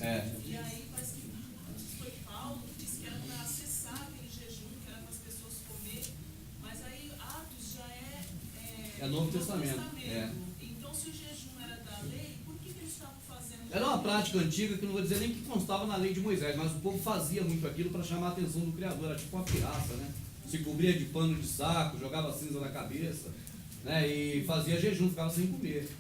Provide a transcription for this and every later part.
E aí parece que foi Paulo que disse que era para acessar aquele jejum, que era para as pessoas comer, mas aí Atos já é Novo Testamento. Então, se o jejum era da lei, por que eles estavam fazendo? Era uma prática antiga que não vou dizer nem que constava na lei de Moisés, mas o povo fazia muito aquilo para chamar a atenção do Criador, era tipo uma pirraça, né? Se cobria de pano de saco, jogava cinza na cabeça, né? E fazia jejum, ficava sem comer.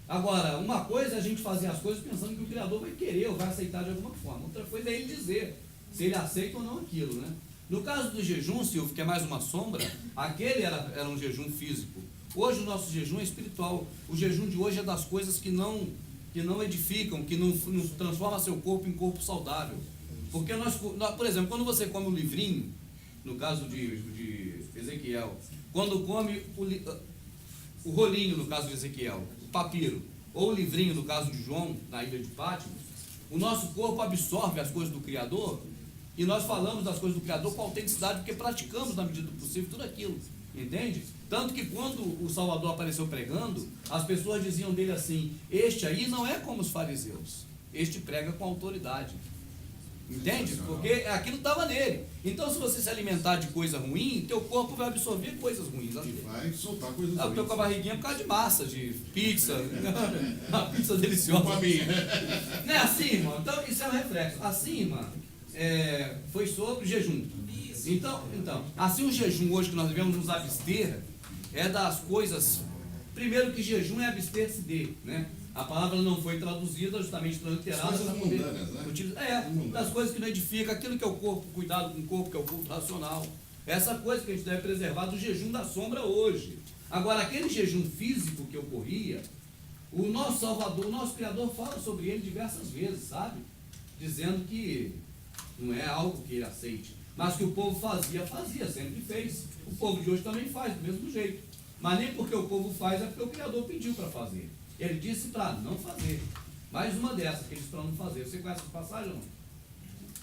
Agora, uma coisa é a gente fazer as coisas pensando que o Criador vai querer ou vai aceitar de alguma forma. Outra coisa é ele dizer se ele aceita ou não aquilo, né? No caso do jejum, Silvio, que é mais uma sombra, aquele era um jejum físico. Hoje o nosso jejum é espiritual. O jejum de hoje é das coisas que não edificam, que não transforma seu corpo em corpo saudável. Porque nós, por exemplo, quando você come um livrinho, no caso de Ezequiel, quando come o rolinho, no caso de Ezequiel, o papiro, ou o livrinho, no caso de João, na ilha de Pátmos, o nosso corpo absorve as coisas do Criador, e nós falamos das coisas do Criador com autenticidade, porque praticamos na medida do possível tudo aquilo, entende? Tanto que quando o Salvador apareceu pregando, as pessoas diziam dele assim: este aí não é como os fariseus, este prega com autoridade. Entende? Porque aquilo estava nele. Então, se você se alimentar de coisa ruim, teu corpo vai absorver coisas ruins. E vai soltar coisas ruins. Eu estou com a barriguinha por causa de massa, de pizza. Uma pizza deliciosa. Culpa minha. Não é assim, irmão? Então, isso é um reflexo. Assim, irmã, foi sobre o jejum. Então, assim, o jejum hoje que nós devemos nos abster é das coisas. Primeiro, que jejum é abster-se de, né? A palavra não foi traduzida, justamente transliterada para poder utilizar. Das coisas que não edificam, aquilo que é o corpo, cuidado com o corpo, que é o culto racional. Essa coisa que a gente deve preservar do jejum da sombra hoje. Agora, aquele jejum físico que ocorria, o nosso Salvador, o nosso Criador fala sobre ele diversas vezes, sabe? Dizendo que não é algo que ele aceite, mas que o povo fazia, sempre fez. O povo de hoje também faz do mesmo jeito. Mas nem porque o povo faz, é porque o Criador pediu para fazer. Ele disse para não fazer. Mais uma dessas que ele disse para não fazer. Você conhece essa passagem ou não?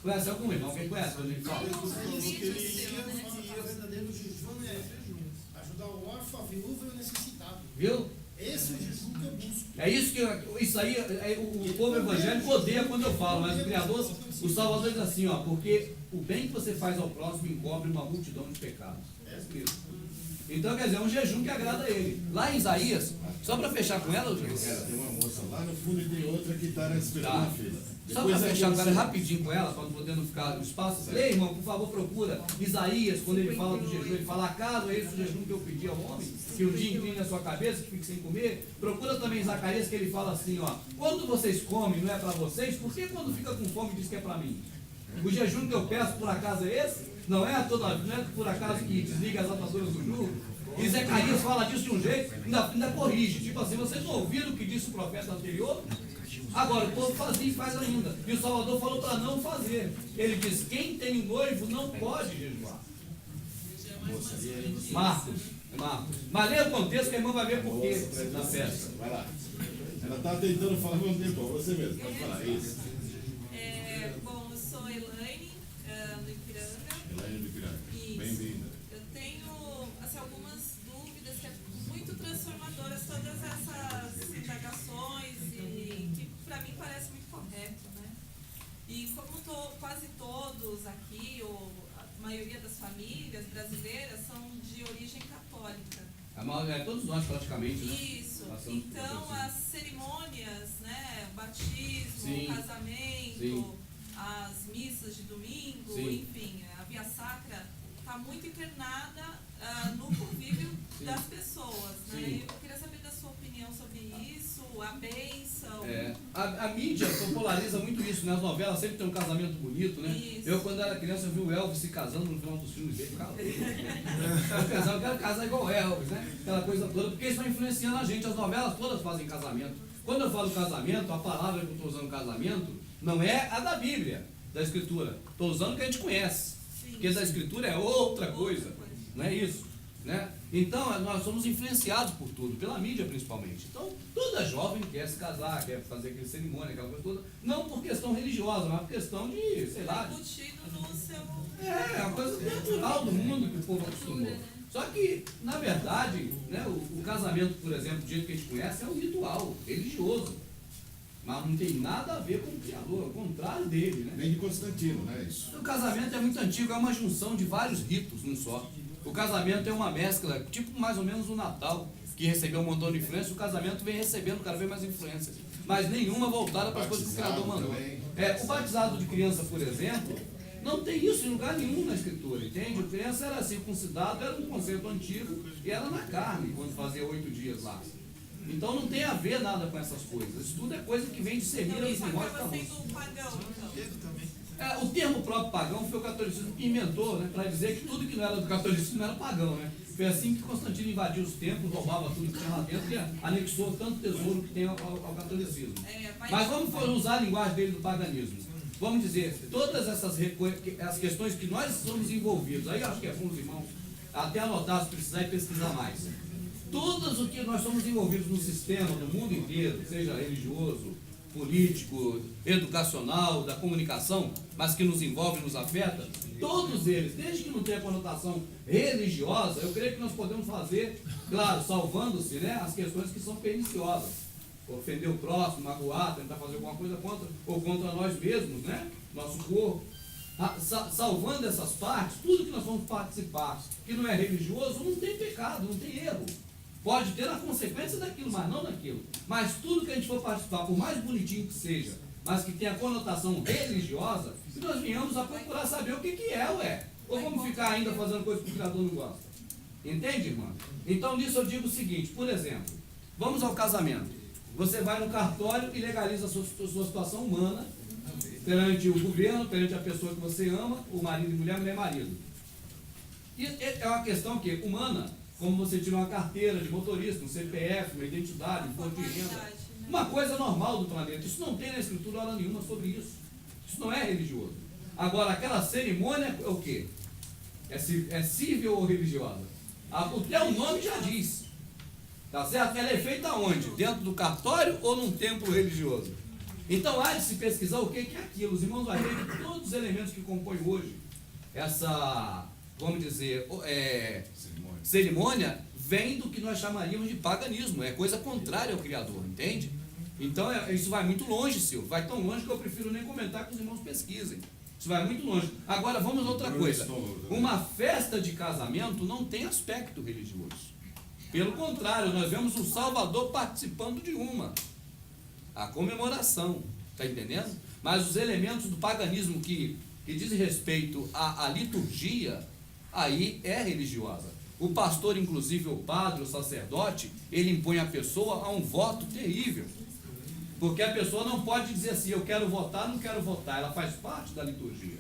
Conhece algum irmão? Quem conhece? Quando a gente fala? Ele falou que ele ia, o verdadeiro jejum é ajudar o órfão, a viúva e o necessitado. Viu? Esse é o jejum que eu busco. É isso que isso aí, o povo evangélico odeia quando eu falo, mas o Criador, o Salvador diz assim, ó, porque o bem que você faz ao próximo encobre uma multidão de pecados. É isso. Então, quer dizer, é um jejum que agrada a ele. Lá em Isaías, só para fechar com ela, tem uma moça lá no fundo e tem outra que está esperando na fila. Só para fechar com ela rapidinho com ela, para poder não ficar no espaço. Ei, irmão, por favor, procura Isaías, quando ele fala do jejum, ele fala: acaso é esse o jejum que eu pedi ao homem? Que um dia incline a sua cabeça, que fique sem comer. Procura também Zacarias, que ele fala assim, ó: quando vocês comem, não é para vocês? Por que quando fica com fome diz que é para mim? O jejum que eu peço, por acaso, é esse? Não é por acaso que desliga as ataduras do jugo? E Zacarias fala disso de um jeito, ainda corrige. Tipo assim, vocês não ouviram o que disse o profeta anterior? Agora, o povo fazia e faz ainda. E o Salvador falou para não fazer. Ele diz: quem tem um noivo não pode jejuar. Marcos. Mas leia o contexto que a irmã vai ver por quê na festa. Vai lá. Ela está tentando falar um tempo, você mesmo, pode falar. Isso. Bom, eu sou Elaine, do Ipiranga. Elaine do Ipiranga. Bem-vinda. Eu tenho algumas dúvidas que é muito transformadoras, todas essas indagações, e que para mim parece muito correto, né? E como quase todos aqui, ou a maioria das famílias brasileiras, são de origem católica. Todos nós praticamente, né? Isso. Então, as cerimônias, né? O batismo, sim, o casamento, sim, as missas de domingo, sim, enfim, a Via Sacra está muito internada no convívio, sim, das pessoas, né? Sim. Eu queria saber da sua opinião sobre isso, a bênção. A mídia populariza muito isso, né? As novelas sempre tem um casamento bonito, né? Isso. Eu, quando era criança, eu vi o Elvis se casando no final dos filmes dele. Eu quero casar igual o Elvis, né? Aquela coisa toda, porque isso vai influenciando a gente. As novelas todas fazem casamento. Quando eu falo casamento, a palavra que eu estou usando casamento não é a da Bíblia, da Escritura. Estou usando o que a gente conhece. Sim, porque da Escritura é outra coisa. Não é isso, né? Então, nós somos influenciados por tudo, pela mídia principalmente. Então, toda jovem quer se casar, quer fazer aquela cerimônia, aquela coisa toda, não por questão religiosa, mas por questão de, sei lá... Embutido no seu... É uma coisa natural do mundo que o povo acostumou. Só que, na verdade, né, o casamento, por exemplo, do jeito que a gente conhece, é um ritual religioso. mas não tem nada a ver com o Criador, ao contrário dele, né? Vem de Constantino, né? Isso. O casamento é muito antigo, é uma junção de vários ritos num só. O casamento é uma mescla, tipo mais ou menos o Natal, que recebeu um montão de influência, o casamento vem recebendo cada vez mais influências, mas nenhuma voltada para as coisas que o Criador mandou. O batizado de criança, por exemplo, não tem isso em lugar nenhum na Escritura, entende? O criança era circuncidado, era um conceito antigo, e era na carne, quando fazia 8 dias lá. Então não tem a ver nada com essas coisas. Isso tudo é coisa que vem de Semira Então dos isso Timóteo acaba Camus. sendo pagão, então. O termo próprio pagão foi o catolicismo que inventou, né, para dizer que tudo que não era do catolicismo era pagão, né? Foi assim que Constantino invadiu os templos, roubava tudo que tinha lá dentro e anexou tanto tesouro que tem ao catolicismo. Mas vamos usar a linguagem dele do paganismo. Vamos dizer, todas as questões que nós somos envolvidos, aí eu acho que é bom os irmãos até anotar se precisar e pesquisar mais. Todas o que nós somos envolvidos no sistema, no mundo inteiro, seja religioso, político, educacional, da comunicação, mas que nos envolve, nos afeta, todos eles, desde que não tenha conotação religiosa, eu creio que nós podemos fazer, claro, salvando-se, né, as questões que são perniciosas. Ofender o próximo, magoar, tentar fazer alguma coisa contra, ou contra nós mesmos, né, nosso corpo. Salvando essas partes, tudo que nós vamos participar, que não é religioso, não tem pecado, não tem erro. Pode ter a consequência daquilo, mas não daquilo. Mas tudo que a gente for participar, por mais bonitinho que seja, mas que tenha conotação religiosa, se nós venhamos a procurar saber o que é, ué. Ou vamos ficar ainda fazendo coisa que o Criador não gosta. Entende, irmão? Então, nisso eu digo o seguinte, por exemplo, vamos ao casamento. Você vai no cartório e legaliza a sua situação humana perante o governo, perante a pessoa que você ama, o marido e mulher, mulher e marido. E é uma questão que humana, como você tira uma carteira de motorista, um CPF, uma identidade, um imposto de renda, uma coisa normal do planeta. Isso não tem na Escritura hora nenhuma sobre isso. Isso não é religioso. Agora, aquela cerimônia é o quê? É civil ou religiosa? Até o nome já diz. Tá certo? Ela é feita onde? Dentro do cartório ou num templo religioso? Então há de se pesquisar o que é aquilo. Os irmãos vão ver que todos os elementos que compõem hoje essa, vamos dizer, cerimônia, vem do que nós chamaríamos de paganismo. É coisa contrária ao Criador, entende? Então isso vai muito longe, Silvio. Vai tão longe que eu prefiro nem comentar que os irmãos pesquisem. Isso vai muito longe. Agora vamos a outra coisa. Uma festa de casamento não tem aspecto religioso. Pelo contrário, nós vemos o Salvador participando de a comemoração, está entendendo? Mas os elementos do paganismo que diz respeito à liturgia, aí é religiosa. O pastor, inclusive o padre, o sacerdote, ele impõe a pessoa a um voto terrível. Porque a pessoa não pode dizer assim, eu quero votar, não quero votar, ela faz parte da liturgia.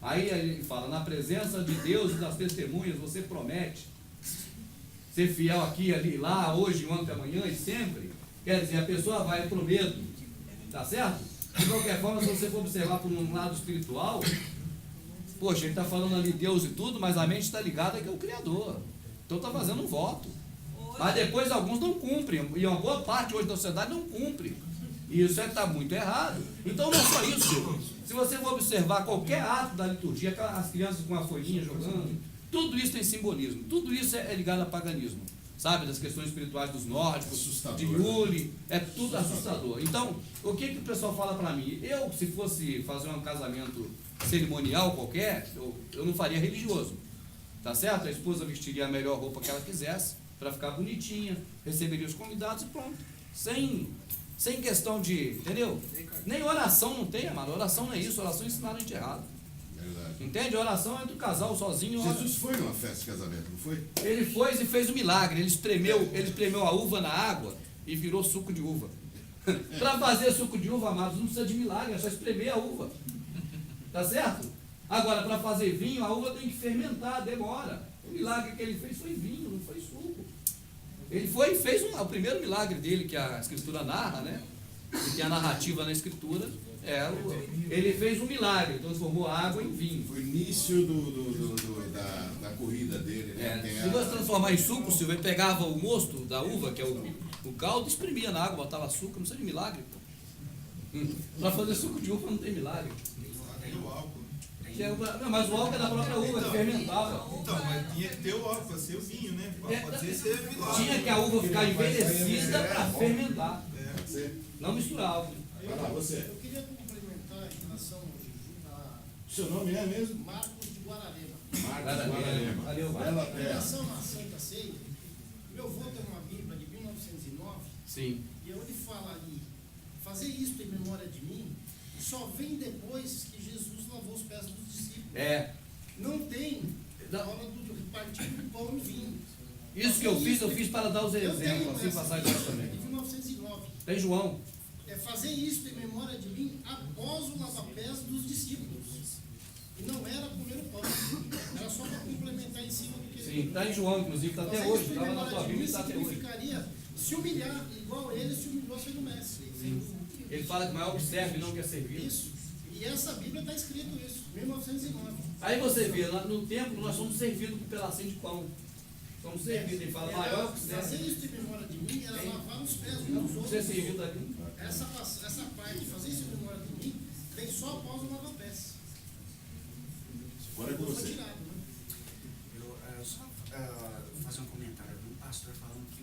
Aí ele fala, na presença de Deus e das testemunhas, você promete ser fiel aqui, ali, lá, hoje, ontem, amanhã e sempre. Quer dizer, a pessoa vai pro medo, tá certo? De qualquer forma, se você for observar por um lado espiritual, poxa, ele está falando ali Deus e tudo, mas a mente está ligada que é o Criador. Então está fazendo um voto. Mas depois alguns não cumprem, e uma boa parte hoje da sociedade não cumpre. E isso está muito errado. Então não é só isso. Se você for observar qualquer ato da liturgia, as crianças com a folhinha jogando, tudo isso tem simbolismo, tudo isso é ligado a paganismo. Sabe, das questões espirituais dos nórdicos, assustador, de Yule, é tudo assustador. Então, o que o pessoal fala para mim? Eu, se fosse fazer um casamento cerimonial qualquer, eu não faria religioso, tá certo? A esposa vestiria a melhor roupa que ela quisesse, para ficar bonitinha, receberia os convidados e pronto. Sem questão de, entendeu? Nem oração não tem, amado. Oração não é isso, oração ensinaram a gente errado. Verdade. Entende? Oração é do casal sozinho. Jesus foi numa festa de casamento, não foi? Ele foi e fez um milagre. Ele espremeu a uva na água e virou suco de uva. Para fazer suco de uva, amados, não precisa de milagre, é só espremer a uva. Tá certo? Agora, para fazer vinho, a uva tem que fermentar, demora. O milagre que ele fez foi vinho, não foi suco. Ele foi e fez o primeiro milagre dele, que a Escritura narra, né? Que tem a narrativa na Escritura. Ele fez um milagre, transformou água em vinho. Foi o início da corrida dele, né? Se você transformar em suco, Silvio, ele pegava o mosto da uva, que é o caldo, exprimia na água, botava açúcar, não precisa de milagre. Para fazer suco de uva não tem milagre. Tem o álcool. Não, mas o álcool é da própria uva, ele fermentava. Então, mas tinha que ter o álcool para ser o vinho, né? Pode ser milagre. Tinha que a uva ficar envelhecida para fermentar. Pode ser? Não misturar álcool. Vai lá, você. Eu queria complementar em relação ao jejum a Seu nome é mesmo? Marcos de Guararema. Marcos Guararema. Valeu, Bela Em terra. relação à Santa Ceia, meu avô tem uma Bíblia de 1909 Sim. e onde fala ali, fazer isto em memória de mim, só vem depois que Jesus lavou os pés dos discípulos. É. Não tem na Não. hora do repartir do pão e vinho. Isso que eu fiz para dar os Eu exemplos, tenho assim essa passar Bíblia isso também. de 1909. Tem João. É fazer isto em memória de mim após o lava-pés dos discípulos. E não era comer o pão. Era só para complementar em cima do que Sim, está em João, inclusive, está até fazer hoje. isso em Estava na memória tua de Bíblia e mim está até hoje. significaria se humilhar, igual ele se humilhou sendo mestre. Ele fala que maior que serve e não quer servir. Isso. E essa Bíblia está escrito isso, 1909. Aí você vê, no templo nós somos servidos com um pedacinho de pão. Somos servidos, ele fala maior que Fazer serve. isso em memória de mim era lavar os pés uns dos Você é outros. servido ali. Essa parte, fazer isso em memória de mim, vem só após o lava-pés. Agora é com Foi você. tirado, né? Eu só fazer um comentário. Um pastor falando que